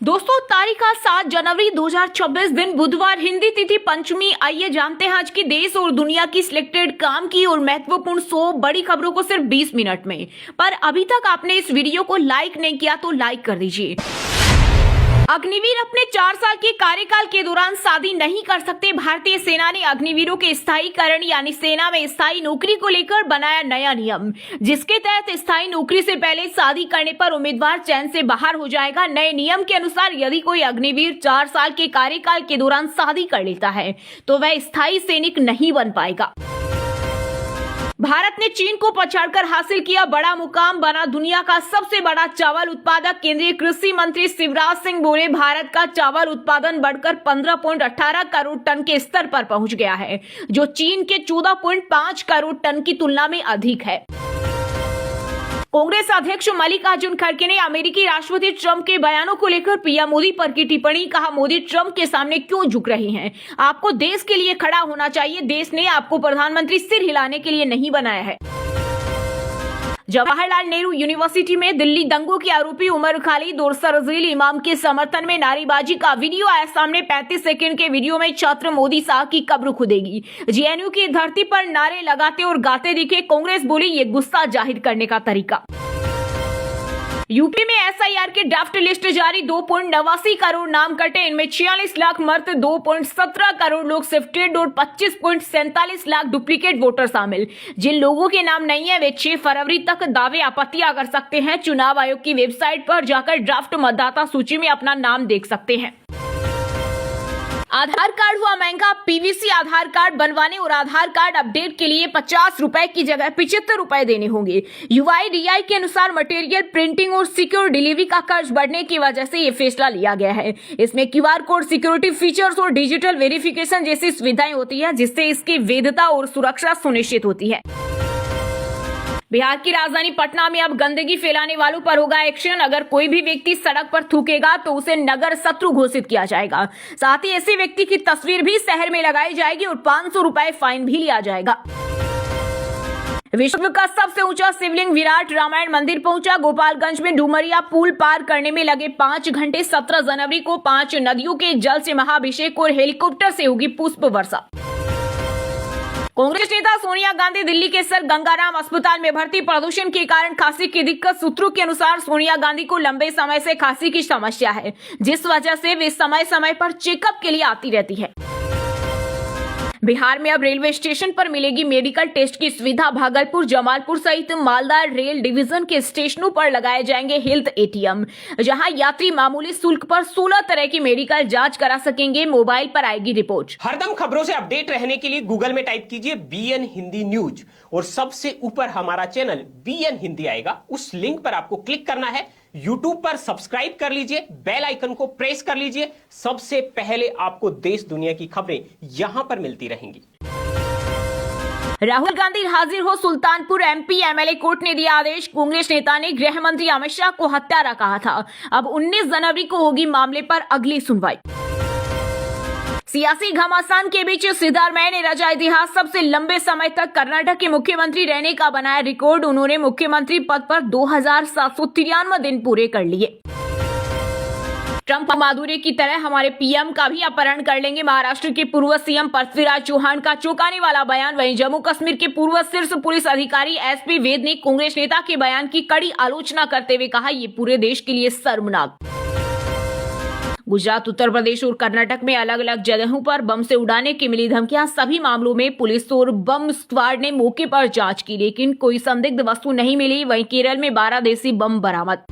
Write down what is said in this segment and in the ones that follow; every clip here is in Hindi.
दोस्तों, तारीख आज 7 जनवरी 2026 दिन बुधवार, हिंदी तिथि पंचमी। आइए जानते हैं आज की देश और दुनिया की सिलेक्टेड काम की और महत्वपूर्ण 100 बड़ी खबरों को सिर्फ 20 मिनट में। पर अभी तक आपने इस वीडियो को लाइक नहीं किया तो लाइक कर दीजिए। अग्निवीर अपने 4 साल के कार्यकाल के दौरान शादी नहीं कर सकते। भारतीय सेना ने अग्निवीरों के स्थायीकरण यानी सेना में स्थायी नौकरी को लेकर बनाया नया नियम, जिसके तहत स्थायी नौकरी से पहले शादी करने पर उम्मीदवार चयन से बाहर हो जाएगा। नए नियम के अनुसार यदि कोई अग्निवीर 4 साल के कार्यकाल के दौरान शादी कर लेता है तो वह स्थायी सैनिक नहीं बन पाएगा। भारत ने चीन को पछाड़कर हासिल किया बड़ा मुकाम, बना दुनिया का सबसे बड़ा चावल उत्पादक। केंद्रीय कृषि मंत्री शिवराज सिंह बोले, भारत का चावल उत्पादन बढ़कर 15.18 करोड़ टन के स्तर पर पहुंच गया है, जो चीन के 14.5 करोड़ टन की तुलना में अधिक है। कांग्रेस अध्यक्ष मल्लिकार्जुन खड़गे ने अमेरिकी राष्ट्रपति ट्रंप के बयानों को लेकर पीएम मोदी पर की टिप्पणी। कहा, मोदी ट्रंप के सामने क्यों झुक रहे हैं? आपको देश के लिए खड़ा होना चाहिए। देश ने आपको प्रधानमंत्री सिर हिलाने के लिए नहीं बनाया है। जवाहरलाल नेहरू यूनिवर्सिटी में दिल्ली दंगों के आरोपी उमर खालिद और शरजील इमाम के समर्थन में नारेबाजी का वीडियो आया सामने। 35 सेकंड के वीडियो में छात्र मोदी साहब की कब्र खुदेगी, जेएनयू की धरती पर नारे लगाते और गाते दिखे। कांग्रेस बोली, ये गुस्सा जाहिर करने का तरीका। यूपी में एसआईआर के ड्राफ्ट लिस्ट जारी, 2.89 करोड़ नाम कटे, इनमें 46 लाख मर्द, 2.17 करोड़ लोग शिफ्टेड और 25.47 लाख डुप्लीकेट वोटर शामिल। जिन लोगों के नाम नहीं है वे 6 फरवरी तक दावे आपत्तियां कर सकते हैं। चुनाव आयोग की वेबसाइट पर जाकर ड्राफ्ट मतदाता सूची में अपना नाम देख सकते हैं। आधार कार्ड हुआ महंगा, पीवीसी आधार कार्ड बनवाने और आधार कार्ड अपडेट के लिए 50 रुपए की जगह 75 रुपए देने होंगे। यूआईडीआई के अनुसार मटेरियल प्रिंटिंग और सिक्योर डिलीवरी का खर्च बढ़ने की वजह से ये फैसला लिया गया है। इसमें क्यूआर कोड, सिक्योरिटी फीचर्स और डिजिटल वेरिफिकेशन जैसी सुविधाएं होती है, जिससे इसकी वैधता और सुरक्षा सुनिश्चित होती है। बिहार की राजधानी पटना में अब गंदगी फैलाने वालों पर होगा एक्शन। अगर कोई भी व्यक्ति सड़क पर थूकेगा तो उसे नगर शत्रु घोषित किया जाएगा। साथ ही ऐसे व्यक्ति की तस्वीर भी शहर में लगाई जाएगी और 500 रुपए फाइन भी लिया जाएगा। विश्व का सबसे ऊंचा शिवलिंग विराट रामायण मंदिर पहुंचा। गोपालगंज में डुमरिया पुल पार करने में लगे 5 घंटे। 17 जनवरी को 5 नदियों के जल से महाअभिषेक और हेलीकॉप्टर से होगी पुष्प वर्षा। कांग्रेस नेता सोनिया गांधी दिल्ली के सर गंगाराम अस्पताल में भर्ती। प्रदूषण के कारण खांसी की दिक्कत। सूत्रों के अनुसार सोनिया गांधी को लंबे समय से खांसी की समस्या है, जिस वजह से वे समय समय पर चेकअप के लिए आती रहती है। बिहार में अब रेलवे स्टेशन पर मिलेगी मेडिकल टेस्ट की सुविधा। भागलपुर, जमालपुर सहित मालदा रेल डिवीजन के स्टेशनों पर लगाए जाएंगे हेल्थ एटीएम, जहां यात्री मामूली शुल्क पर 16 तरह की मेडिकल जांच करा सकेंगे। मोबाइल पर आएगी रिपोर्ट। हरदम खबरों से अपडेट रहने के लिए गूगल में टाइप कीजिए बीएन हिंदी न्यूज और सबसे ऊपर हमारा चैनल बीएन हिंदी आएगा। उस लिंक पर आपको क्लिक करना है। YouTube पर सब्सक्राइब कर लीजिए, बेल आइकन को प्रेस कर लीजिए। सबसे पहले आपको देश दुनिया की खबरें यहां पर मिलती रहेंगी। राहुल गांधी हाजिर हो सुल्तानपुर। एमपी एमएलए कोर्ट ने दिया आदेश। कांग्रेस नेता ने गृह मंत्री अमित शाह को हत्यारा कहा था। अब 19 जनवरी को होगी मामले पर अगली सुनवाई। सियासी घमासान के बीच सिद्धारमैया ने रचा इतिहास। सबसे लंबे समय तक कर्नाटक के मुख्यमंत्री रहने का बनाया रिकॉर्ड। उन्होंने मुख्यमंत्री पद पर 2793 दिन पूरे कर लिए। ट्रंप माधुरी की तरह हमारे पीएम का भी अपहरण कर लेंगे। महाराष्ट्र के पूर्व सीएम पृथ्वीराज चौहान का चौंकाने वाला बयान। वहीं जम्मू कश्मीर के पूर्व शीर्ष पुलिस अधिकारी एसपी वैद ने कांग्रेस नेता के बयान की कड़ी आलोचना करते हुए कहा, ये पूरे देश के लिए शर्मनाक। गुजरात, उत्तर प्रदेश और कर्नाटक में अलग अलग जगहों पर बम से उड़ाने की मिली धमकियां। सभी मामलों में पुलिस और बम स्क्वाड ने मौके पर जांच की, लेकिन कोई संदिग्ध वस्तु नहीं मिली। वहीं केरल में 12 देसी बम बरामद।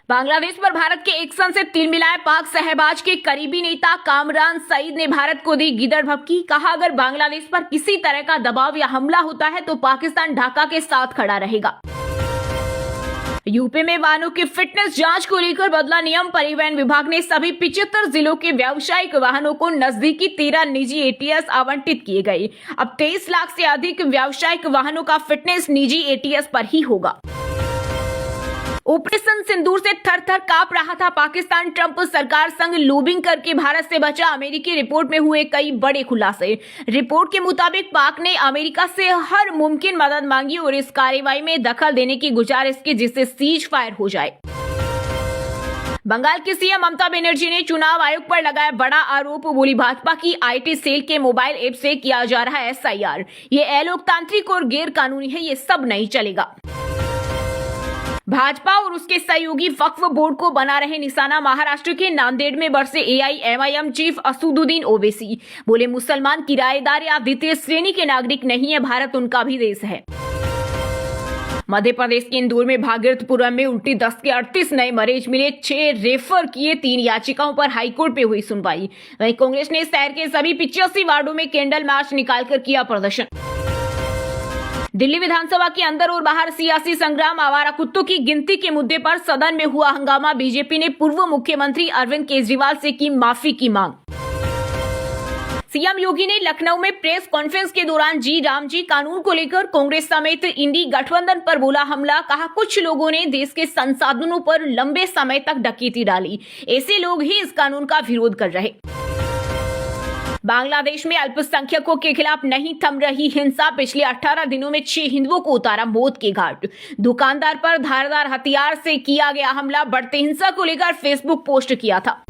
बांग्लादेश पर भारत के एक्शन से तिल मिलाए पाक शहबाज के करीबी नेता कामरान सईद ने भारत को दी गिदड़ भभकी। कहा, अगर बांग्लादेश पर किसी तरह का दबाव या हमला होता है तो पाकिस्तान ढाका के साथ खड़ा रहेगा। यूपी में वाहनों की फिटनेस जांच को लेकर बदला नियम। परिवहन विभाग ने सभी 75 जिलों के व्यावसायिक वाहनों को नजदीकी 13 निजी एटीएस आवंटित किए गए। अब 23 लाख से अधिक व्यावसायिक वाहनों का फिटनेस निजी एटीएस पर ही होगा। ऑपरेशन सिंदूर से थर थर कांप रहा था पाकिस्तान। ट्रंप सरकार संग लॉबिंग करके भारत से बचा। अमेरिकी रिपोर्ट में हुए कई बड़े खुलासे। रिपोर्ट के मुताबिक पाक ने अमेरिका से हर मुमकिन मदद मांगी और इस कार्रवाई में दखल देने की गुजारिश की, जिससे सीज फायर हो जाए। बंगाल की सीएम ममता बनर्जी ने चुनाव आयोग पर लगाया बड़ा आरोप, बोली भाजपा की आईटी सेल के मोबाइल ऐप से किया जा रहा है एसआईआर। ये अलोकतांत्रिक और गैर कानूनी है, ये सब नहीं चलेगा। भाजपा और उसके सहयोगी वक्फ बोर्ड को बना रहे निशाना। महाराष्ट्र के नांदेड़ में बरसे एआईएमआईएम चीफ असदुद्दीन ओवैसी, बोले मुसलमान किराएदार या द्वितीय श्रेणी के नागरिक नहीं है, भारत उनका भी देश है। मध्य प्रदेश के इंदौर में भागीरथपुरम में उल्टी दस्त के 38 नए मरीज मिले, 6 रेफर किए, 3 याचिकाओं पर हाईकोर्ट पे हुई सुनवाई। वहीं कांग्रेस ने शहर के सभी 85 वार्डों में कैंडल मार्च निकालकर किया प्रदर्शन। दिल्ली विधानसभा के अंदर और बाहर सियासी संग्राम, आवारा कुत्तों की गिनती के मुद्दे पर सदन में हुआ हंगामा। बीजेपी ने पूर्व मुख्यमंत्री अरविंद केजरीवाल से की माफी की मांग। सीएम योगी ने लखनऊ में प्रेस कॉन्फ्रेंस के दौरान जी राम जी कानून को लेकर कांग्रेस समेत इंडी गठबंधन पर बोला हमला। कहा कुछ लोगों ने देश के संसाधनों पर लंबे समय तक डकैती डाली, ऐसे लोग ही इस कानून का विरोध कर रहे। बांग्लादेश में अल्पसंख्यकों के खिलाफ नहीं थम रही हिंसा, पिछले 18 दिनों में 6 हिंदुओं को उतारा मौत के घाट। दुकानदार पर धारदार हथियार से किया गया हमला, बढ़ते हिंसा को लेकर फेसबुक पोस्ट किया था।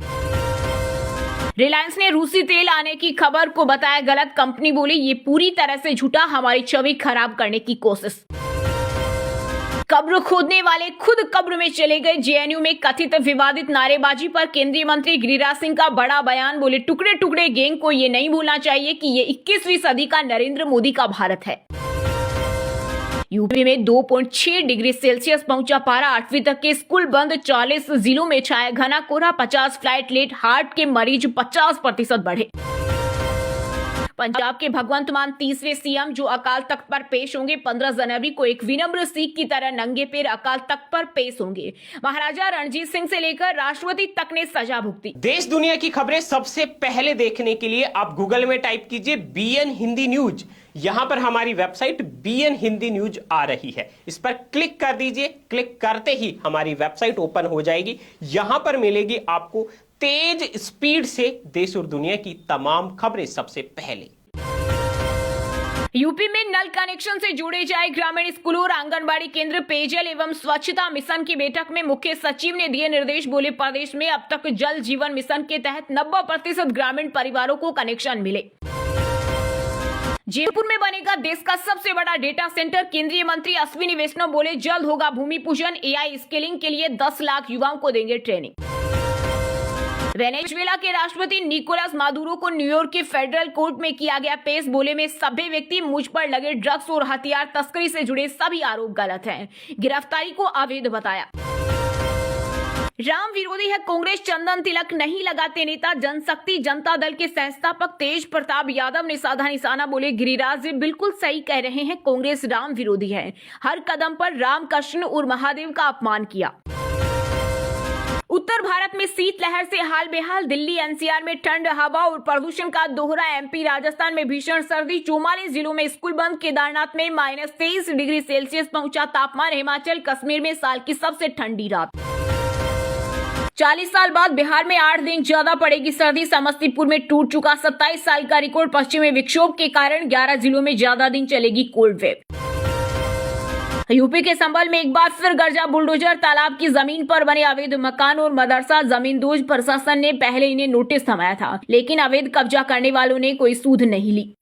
रिलायंस ने रूसी तेल आने की खबर को बताया गलत, कंपनी बोली ये पूरी तरह से झूठा, हमारी छवि खराब करने की कोशिश। कब्र खोदने वाले खुद कब्र में चले गए, जेएनयू में कथित विवादित नारेबाजी पर केंद्रीय मंत्री गिरिराज सिंह का बड़ा बयान, बोले टुकड़े टुकड़े गैंग को ये नहीं भूलना चाहिए कि ये 21वीं सदी का नरेंद्र मोदी का भारत है। यूपी में 2.6 डिग्री सेल्सियस पहुंचा पारा, 8वीं तक के स्कूल बंद, 40 जिलों में छाया घना कोहरा, 50 फ्लाइट लेट, हार्ट के मरीज 50% बढ़े। पंजाब के भगवंत मान 30वें सीएम जो अकाल तख्त पर पेश होंगे, 15 जनवरी को एक विनम्र सिख की तरह नंगे पैर अकाल तख्त पर पेश होंगे। महाराजा रणजीत सिंह से लेकर राष्ट्रपति तक ने सजा भुगती। देश दुनिया की खबरें सबसे पहले देखने के लिए आप गूगल में टाइप कीजिए बीएन हिंदी न्यूज। यहां पर हमारी वेबसाइट बीएन हिंदी न्यूज आ रही है, इस पर क्लिक कर दीजिए। क्लिक करते ही हमारी वेबसाइट ओपन हो जाएगी। यहां पर मिलेगी आपको तेज स्पीड से देश और दुनिया की तमाम खबरें सबसे पहले। यूपी में नल कनेक्शन से जोड़े जाए ग्रामीण स्कूलों और आंगनबाड़ी केंद्र, पेयजल एवं स्वच्छता मिशन की बैठक में मुख्य सचिव ने दिए निर्देश, बोले प्रदेश में अब तक जल जीवन मिशन के तहत 90% ग्रामीण परिवारों को कनेक्शन मिले। जयपुर में बनेगा देश का सबसे बड़ा डेटा सेंटर, केंद्रीय मंत्री अश्विनी वैष्णव बोले जल्द होगा भूमि पूजन, एआई स्केलिंग के लिए 10 लाख युवाओं को देंगे ट्रेनिंग। वेनेजुएला के राष्ट्रपति निकोलस मादुरो को न्यूयॉर्क के फेडरल कोर्ट में किया गया पेश, बोले में सभ्य व्यक्ति मुझ पर लगे ड्रग्स और हथियार तस्करी से जुड़े सभी आरोप गलत हैं, गिरफ्तारी को अवैध बताया। राम विरोधी है कांग्रेस, चंदन तिलक नहीं लगाते नेता, जनशक्ति जनता दल के संस्थापक तेज प्रताप यादव ने साधा निशाना, बोले गिरिराज जी बिल्कुल सही कह रहे हैं, कांग्रेस राम विरोधी है, हर कदम पर राम कृष्ण और महादेव का अपमान किया। उत्तर भारत में शीतलहर से हाल बेहाल, दिल्ली एनसीआर में ठंड, हवा और प्रदूषण का दोहरा, एमपी राजस्थान में भीषण सर्दी, 44 जिलों में स्कूल बंद, केदारनाथ में -23 डिग्री सेल्सियस पहुंचा तापमान, हिमाचल कश्मीर में साल की सबसे ठंडी रात। 40 साल बाद बिहार में 8 दिन ज्यादा पड़ेगी सर्दी, समस्तीपुर में टूट चुका 27 साल का रिकॉर्ड, पश्चिमी विक्षोभ के कारण 11 जिलों में ज्यादा दिन चलेगी कोल्ड वेव। यूपी के संभल में एक बार फिर गरजा बुलडोजर, तालाब की जमीन पर बने अवैध मकान और मदरसा जमींदोज, प्रशासन ने पहले इन्हें नोटिस थमाया था, लेकिन अवैध कब्जा करने वालों ने कोई सूद नहीं ली।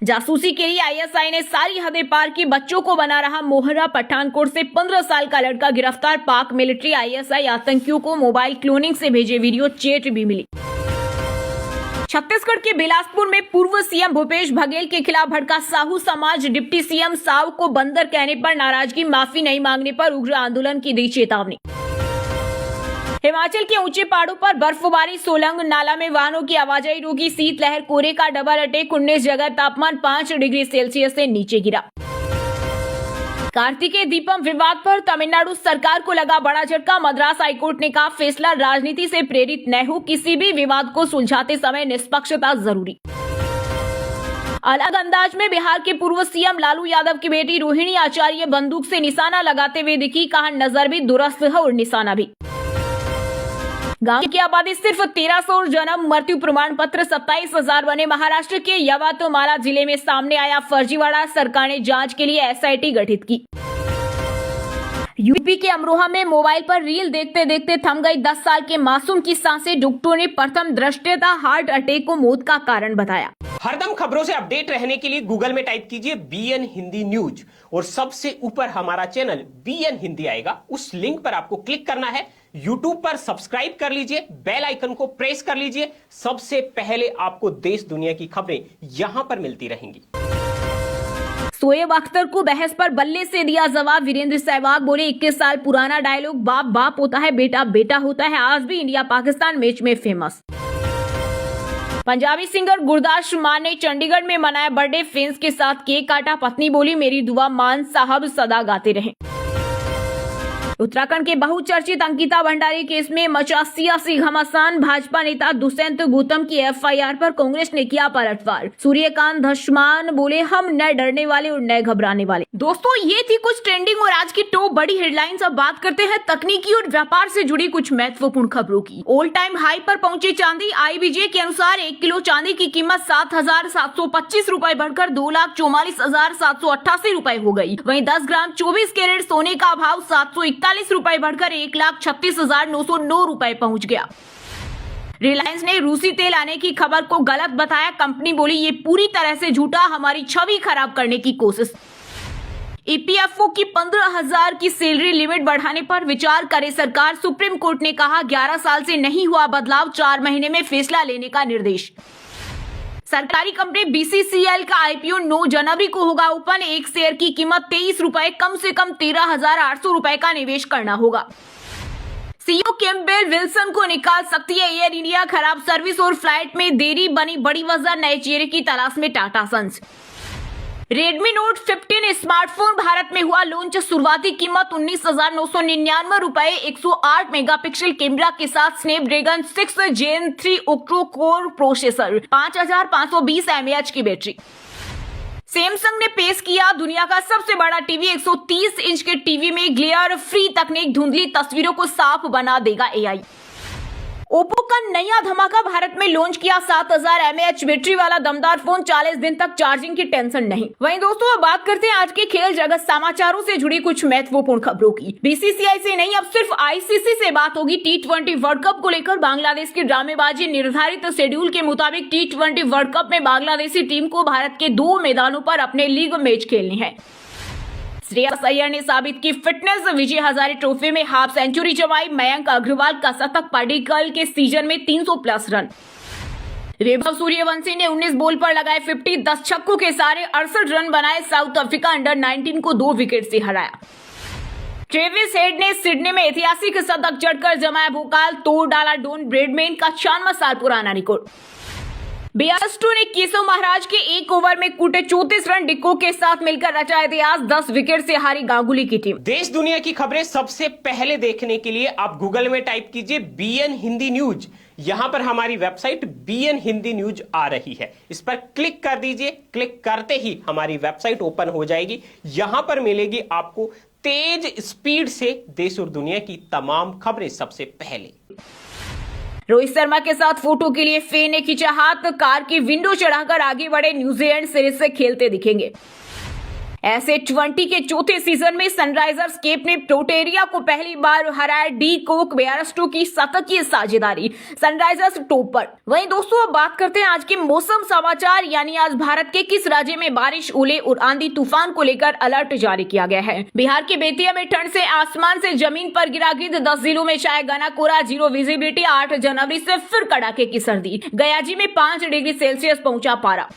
जासूसी के लिए आईएसआई ने सारी हदें पार की, बच्चों को बना रहा मोहरा, पठानकोट से 15 साल का लड़का गिरफ्तार, पाक मिलिट्री आईएसआई आतंकियों को मोबाइल क्लोनिंग से भेजे वीडियो चैट भी मिली। छत्तीसगढ़ के बिलासपुर में पूर्व सीएम भूपेश बघेल के खिलाफ भड़का साहू समाज, डिप्टी सीएम साहू को बंदर कहने पर नाराजगी, माफी नहीं मांगने पर उग्र आंदोलन की दी चेतावनी। हिमाचल के ऊंचे पहाड़ों पर बर्फबारी, सोलंग नाला में वाहनों की आवाजाही रुकी, शीतलहर, कोहरे का डबल अटैक, 19 जगह तापमान 5 डिग्री सेल्सियस से नीचे गिरा। कार्तिकेय दीपम विवाद पर तमिलनाडु सरकार को लगा बड़ा झटका, मद्रास हाईकोर्ट ने कहा फैसला राजनीति से प्रेरित न हो, किसी भी विवाद को सुलझाते समय निष्पक्षता जरूरी। अलग अंदाज में बिहार के पूर्व सीएम लालू यादव की बेटी रोहिणी आचार्य बंदूक से निशाना लगाते हुए दिखी, कहा नजर भी दुरुस्त है और निशाना भी। गांव की आबादी सिर्फ 1300 और जन्म मृत्यु प्रमाण पत्र 27,000 बने। महाराष्ट्र के यवतमाल जिले में सामने आया फर्जीवाड़ा, सरकार ने जांच के लिए एसआईटी गठित की। यूपी के अमरोहा में मोबाइल पर रील देखते देखते थम गई 10 साल के मासूम की सांसें। डॉक्टरों ने प्रथम दृष्टया हार्ट अटैक को मौत का कारण बताया। हरदम खबरों से अपडेट रहने के लिए गूगल में टाइप कीजिए BN हिंदी न्यूज और सबसे ऊपर हमारा चैनल BN हिंदी आएगा। उस लिंक पर आपको क्लिक करना है। YouTube पर सब्सक्राइब कर लीजिए, बेल आइकन को प्रेस कर लीजिए। सबसे पहले आपको देश दुनिया की खबरें यहां पर मिलती रहेंगी। शोएब अख्तर को बहस पर बल्ले से दिया जवाब। वीरेंद्र सहवाग बोले 21 साल पुराना डायलॉग, बाप बाप होता है, बेटा बेटा होता है, आज भी इंडिया पाकिस्तान मैच में फेमस। पंजाबी सिंगर गुरदास मान ने चंडीगढ़ में मनाया बर्थडे, फैंस के साथ केक काटा। पत्नी बोली मेरी दुआ मान साहब सदा गाते रहें। उत्तराखंड के बहुचर्चित अंकिता भंडारी केस में मचा सियासी घमासान। भाजपा नेता दुष्यंत गौतम की FIR पर कांग्रेस ने किया पलटवार। सूर्यकांत धस्मान बोले हम न डरने वाले और न घबराने वाले। दोस्तों, ये थी कुछ ट्रेंडिंग और आज की टॉप बड़ी हेडलाइंस। अब बात करते हैं तकनीकी और व्यापार से जुड़ी कुछ महत्वपूर्ण खबरों की। ऑल टाइम हाई पर पहुंची चांदी। IBJ के अनुसार 1 किलो चांदी की कीमत 7,725 रुपए बढ़कर 2,44,788 रुपए हो गई। वहीं 10 ग्राम 24 कैरेट सोने का भाव 741 रुपए बढ़कर 1,36,909 रुपए पहुंच गया। रिलायंस ने रूसी तेल आने की खबर को गलत बताया। कंपनी बोली ये पूरी तरह से झूठा, हमारी छवि खराब करने की कोशिश। EPFO की 15,000 की सैलरी लिमिट बढ़ाने पर विचार करे सरकार। सुप्रीम कोर्ट ने कहा 11 साल से नहीं हुआ बदलाव, 4 महीने में फैसला लेने का निर्देश। सरकारी कंपनी BCCL का IPO 9 जनवरी को होगा ओपन। एक शेयर की कीमत 23 रुपए, कम से कम 13,800 रुपए का निवेश करना होगा। CEO कैम्पबेल विल्सन को निकाल सकती है एयर इंडिया। खराब सर्विस और फ्लाइट में देरी बनी बड़ी वजह, नए चेहरे की तलाश में Tata sons. Redmi Note 15 smartphone Bharat में हुआ लॉन्च। शुरुआती कीमत 19,999 रुपए। 108 मेगापिक्सल कैमरा के साथ Snapdragon 6 Gen 3 octo core processor, 5,520 mAh की बैटरी। सैमसंग ने पेश किया दुनिया का सबसे बड़ा टीवी। 130 इंच के टीवी में ग्लेयर फ्री तकनीक, धुंधली तस्वीरों को साफ बना देगा AI। ओप्पो का नया धमाका भारत में लॉन्च किया। 7,000 mAh बैटरी वाला दमदार फोन, 40 दिन तक चार्जिंग की टेंशन नहीं। वहीं दोस्तों, अब बात करते हैं आज के खेल जगत समाचारों से जुड़ी कुछ महत्वपूर्ण खबरों की। BCCI से नहीं, अब सिर्फ ICC से बात होगी। T20 वर्ल्ड कप को लेकर बांग्लादेश की ड्रामेबाजी। निर्धारित शेड्यूल के मुताबिक T20 वर्ल्ड कप में बांग्लादेशी टीम को भारत के 2 मैदानों पर अपने लीग मैच खेलने हैं। श्रेयस अय्यर ने साबित की फिटनेस। विजय हजारे ट्रॉफी में हाफ सेंचुरी जमाई। मयंक अग्रवाल का शतक, पार्टिकल के सीजन में 300 प्लस रन। वैभव सूर्यवंशी ने 19 बॉल पर लगाए 50, 10 छक्कों के सारे 68 रन बनाए। साउथ अफ्रीका अंडर 19 को 2 विकेट से हराया। ट्रेविस हेड ने सिडनी में ऐतिहासिक शतक जड़कर जमाया भूकाल, तोड़ डाला डॉन ब्रैडमैन का 96 साल पुराना रिकॉर्ड। बेयरस्टो ने केशव महाराज के 1 ओवर में कूटे 34 रन। डिक्को के साथ मिलकर रचा इतिहास। 10 विकेट से हारी गांगुली की टीम। देश दुनिया की खबरें सबसे पहले देखने के लिए आप गूगल में टाइप कीजिए BN हिंदी न्यूज। यहां पर हमारी वेबसाइट BN हिंदी न्यूज आ रही है, इस पर क्लिक कर दीजिए। क्लिक करते ही हमारी वेबसाइट ओपन हो जाएगी। यहां पर मिलेगी आपको तेज स्पीड से देश और दुनिया की तमाम खबरें सबसे पहले। रोहित शर्मा के साथ फोटो के लिए फैन ने खींचा हाथ। कार की विंडो चढ़ाकर आगे बढ़े। न्यूजीलैंड सीरीज से खेलते दिखेंगे। ऐसे 20 के चौथे सीजन में सनराइजर्स कैप ने प्रोटेरिया को पहली बार हराया। डी कोक बेयरस्टो की शतकीय साझेदारी, सनराइजर्स टॉप पर। वहीं दोस्तों, अब बात करते हैं आज के मौसम समाचार। यानी आज भारत के किस राज्य में बारिश, ओले और आंधी तूफान को लेकर अलर्ट जारी किया गया है। बिहार के बेतिया में ठंड से आसमान से जमीन पर गिरा गिद्ध। 10 जिलों में छाया घना कोहरा, 0 विजिबिलिटी। 8 जनवरी से फिर कड़ाके की सर्दी। गयाजी में 5 डिग्री सेल्सियस पहुंचा पारा।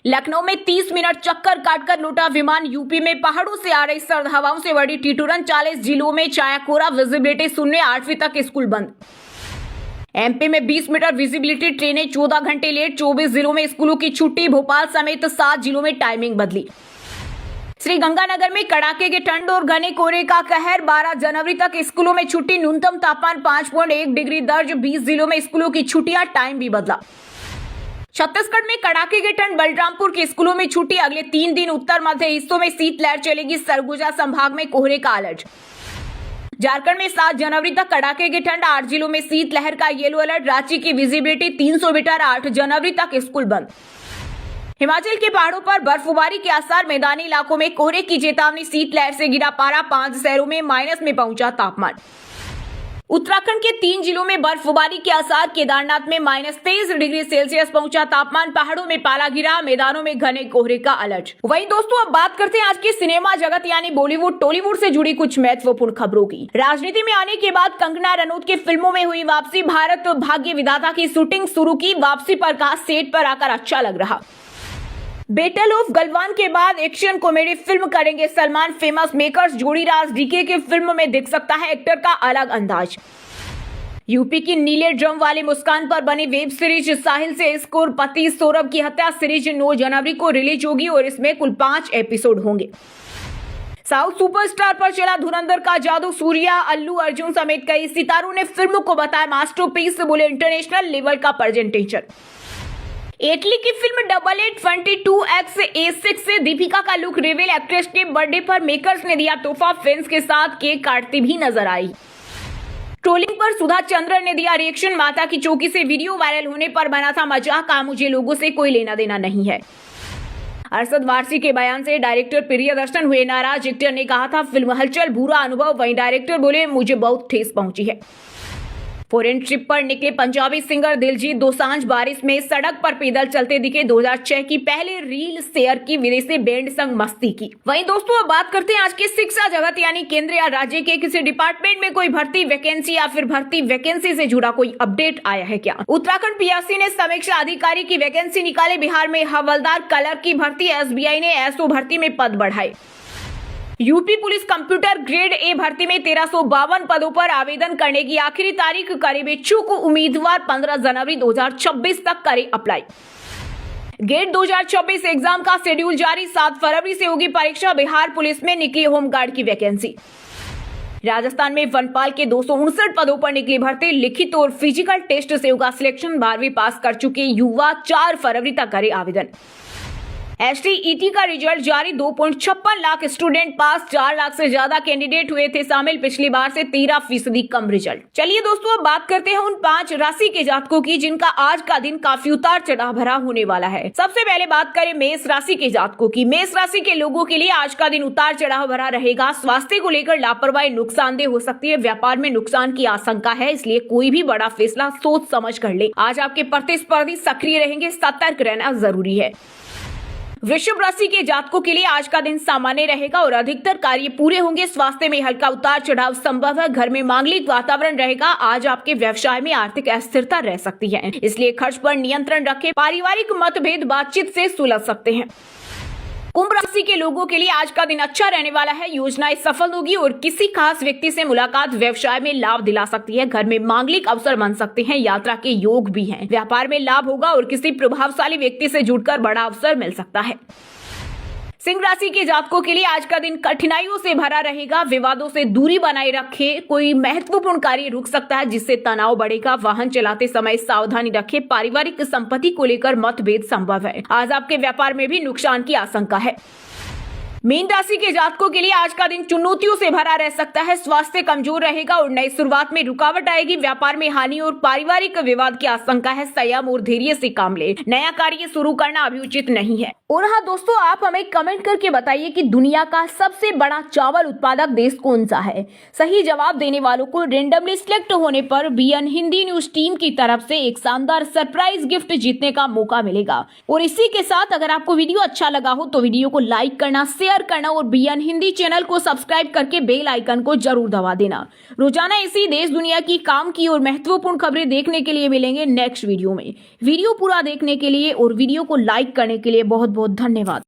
लखनऊ में 30 मिनट चक्कर काटकर लौटा विमान। यूपी में पहाड़ों से आ रही सर्द हवाओं से बड़ी ठिठुरन। 40 जिलों में छाया कोहरा, विजिबिलिटी शून्य। 8वीं तक स्कूल बंद। MP में 20 मीटर विजिबिलिटी, ट्रेनें 14 घंटे लेट। 24 जिलों में स्कूलों की छुट्टी। भोपाल समेत 7 जिलों में टाइमिंग बदली। श्रीगंगानगर में कड़ाके की ठंड और घने कोहरे का कहर। 12 जनवरी तक स्कूलों में छुट्टी। न्यूनतम तापमान 5.1 डिग्री दर्ज। 20 जिलों में स्कूलों की छुट्टियां, टाइम भी बदला। छत्तीसगढ़ में कड़ाके की ठंड। बलरामपुर के स्कूलों में छुट्टी। अगले 3 दिन उत्तर मध्य हिस्सों में शीतलहर चलेगी। सरगुजा संभाग में कोहरे का अलर्ट। झारखंड में 7 जनवरी तक कड़ाके की ठंड। 8 जिलों में शीतलहर का येलो अलर्ट। रांची की विजिबिलिटी 300 मीटर। 8 जनवरी तक स्कूल बंद। हिमाचल के पहाड़ों पर बर्फबारी के आसार, मैदानी इलाकों में कोहरे की चेतावनी, शीतलहर से गिरा पारा, 5 शहरों में माइनस में पहुंचा तापमान। उत्तराखंड के 3 जिलों में बर्फबारी के आसार, केदारनाथ में -23 डिग्री सेल्सियस पहुंचा तापमान, पहाड़ों में पाला गिरा, मैदानों में घने कोहरे का अलर्ट। वहीं दोस्तों अब बात करते हैं आज के सिनेमा जगत यानी बॉलीवुड टॉलीवुड से जुड़ी कुछ महत्वपूर्ण खबरों की। राजनीति में आने के बाद कंगना रनौत की फिल्मों में हुई वापसी, भारत भाग्य विधाता की शूटिंग शुरू की, वापसी पर कहा सेट पर आकर अच्छा लग रहा। बैटल ऑफ गलवान के बाद एक्शन कॉमेडी फिल्म करेंगे सलमान, फेमस मेकर्स जोड़ीराज डीके की फिल्म में दिख सकता है एक्टर का अलग अंदाज। यूपी की नीले ड्रम वाले मुस्कान पर बनी वेब सीरीज साहिल से स्कोर पति सौरभ की हत्या सीरीज 9 जनवरी को रिलीज होगी और इसमें कुल 5 एपिसोड होंगे। साउथ सुपरस्टार पर चला धुरंधर का जादू, सूर्या, अल्लू अर्जुन समेत कई सितारों ने फिल्म को बताया मास्टरपीस, बोले इंटरनेशनल लेवल का प्रेजेंटेशन। इटली की फिल्म 8822X-A6 से दीपिका का लुक रिवील, एक्ट्रेस के बर्थडे पर मेकर्स ने दिया तोहफा, फैंस के साथ केक काटती भी नजर आई। ट्रोलिंग पर सुधा चंद्रन ने दिया रिएक्शन, माता की चौकी से वीडियो वायरल होने पर बना था मजाक, कहा मुझे लोगों से कोई लेना देना नहीं है। अरशद वारसी के बयान से डायरेक्टर प्रियदर्शन हुए नाराज, एक्टर ने कहा था फिल्म हलचल बुरा अनुभव, वहीं डायरेक्टर बोले मुझे बहुत ठेस पहुंची है। फॉरेन ट्रिप पर निकले पंजाबी सिंगर दिलजीत दोसांझ बारिश में सड़क पर पैदल चलते दिखे, 2006 की पहली रील शेयर की, विदेशी बैंड संग मस्ती की। वहीं दोस्तों अब बात करते हैं आज के शिक्षा जगत यानी केंद्र या राज्य के किसी डिपार्टमेंट में कोई भर्ती वैकेंसी या फिर भर्ती वैकेंसी से जुड़ा कोई अपडेट आया है क्या। उत्तराखंड पीआरसी ने समीक्षा अधिकारी की वैकेंसी निकाले, बिहार में हवलदार कलर की भर्ती, एसबीआई ने एसओ भर्ती में पद बढ़ाए। UP police computer grade A भर्ती में 1352 पदों पर आवेदन करने की आखिरी तारीख, करीब इच्छुक उम्मीदवार 15 जनवरी 2026 तक करे अप्लाई। गेट 2024 एग्जाम का शेड्यूल जारी, 7 फरवरी से होगी परीक्षा, बिहार पुलिस में निकली होमगार्ड की वैकेंसी। राजस्थान में वनपाल के 259 पदों पर निकली भर्ती, लिखित और फिजिकल टेस्ट से होगा सिलेक्शन, 12वीं पास कर चुके युवा 4 फरवरी तक करे आवेदन। STET का रिजल्ट जारी, 2.56 लाख स्टूडेंट पास, 4 लाख से ज्यादा कैंडिडेट हुए थे शामिल, पिछली बार से 13% कम रिजल्ट। चलिए दोस्तों अब बात करते हैं उन 5 राशि के जातकों की जिनका आज का दिन काफी उतार चढ़ाव भरा होने वाला है। सबसे पहले बात करें मेष राशि के जातकों की। मेष राशि के लोगों के लिए आज का दिन उतार चढ़ाव भरा रहेगा। स्वास्थ्य को लेकर लापरवाही नुकसानदेह हो सकती है, व्यापार में नुकसान की आशंका है, इसलिए कोई भी बड़ा फैसला सोच समझ कर ले। आज आपके प्रतिस्पर्धी सक्रिय रहेंगे, सतर्क रहना जरूरी है। वृषभ राशि के जातकों के लिए आज का दिन सामान्य रहेगा और अधिकतर कार्य पूरे होंगे। स्वास्थ्य में हल्का उतार चढ़ाव संभव है, घर में मांगलिक वातावरण रहेगा। आज आपके व्यवसाय में आर्थिक अस्थिरता रह सकती है, इसलिए खर्च पर नियंत्रण रखें। पारिवारिक मतभेद बातचीत से सुलझ सकते हैं। कुंभ राशि के लोगों के लिए आज का दिन अच्छा रहने वाला है, योजनाएं सफल होगी और किसी खास व्यक्ति से मुलाकात व्यवसाय में लाभ दिला सकती है। घर में मांगलिक अवसर बन सकते हैं, यात्रा के योग भी हैं। व्यापार में लाभ होगा और किसी प्रभावशाली व्यक्ति से जुड़कर बड़ा अवसर मिल सकता है। सिंह राशि के जातकों के लिए आज का दिन कठिनाइयों से भरा रहेगा, विवादों से दूरी बनाए रखें। कोई महत्वपूर्ण कार्य रुक सकता है जिससे तनाव बढ़ेगा। वाहन चलाते समय सावधानी रखें। पारिवारिक संपत्ति को लेकर मतभेद संभव है। आज आपके व्यापार में भी नुकसान की आशंका है। मीन राशि के जातकों के लिए आज का दिन चुनौतियों से भरा रह सकता है। स्वास्थ्य कमजोर रहेगा और नई शुरुआत में रुकावट आएगी। व्यापार में हानि और पारिवारिक विवाद की आशंका है। संयम और धैर्य से काम ले। नया कार्य शुरू करना अभी उचित नहीं है। और हाँ दोस्तों, आप हमें कमेंट करके बताइए कि दुनिया का सबसे बड़ा चावल उत्पादक देश कौन सा है। सही जवाब देने वालों को रेंडमली सिलेक्ट होने पर BN हिंदी न्यूज टीम की तरफ से एक शानदार सरप्राइज गिफ्ट जीतने का मौका मिलेगा। और इसी के साथ अगर आपको वीडियो अच्छा लगा हो तो वीडियो को लाइक करना, शेयर करना और BN हिंदी चैनल को सब्सक्राइब करके बेल आइकन को जरूर दबा देना। रोजाना इसी देश दुनिया की काम की और महत्वपूर्ण खबरें देखने के लिए मिलेंगे नेक्स्ट वीडियो में। वीडियो पूरा देखने के लिए और वीडियो को लाइक करने के लिए बहुत बहुत धन्यवाद।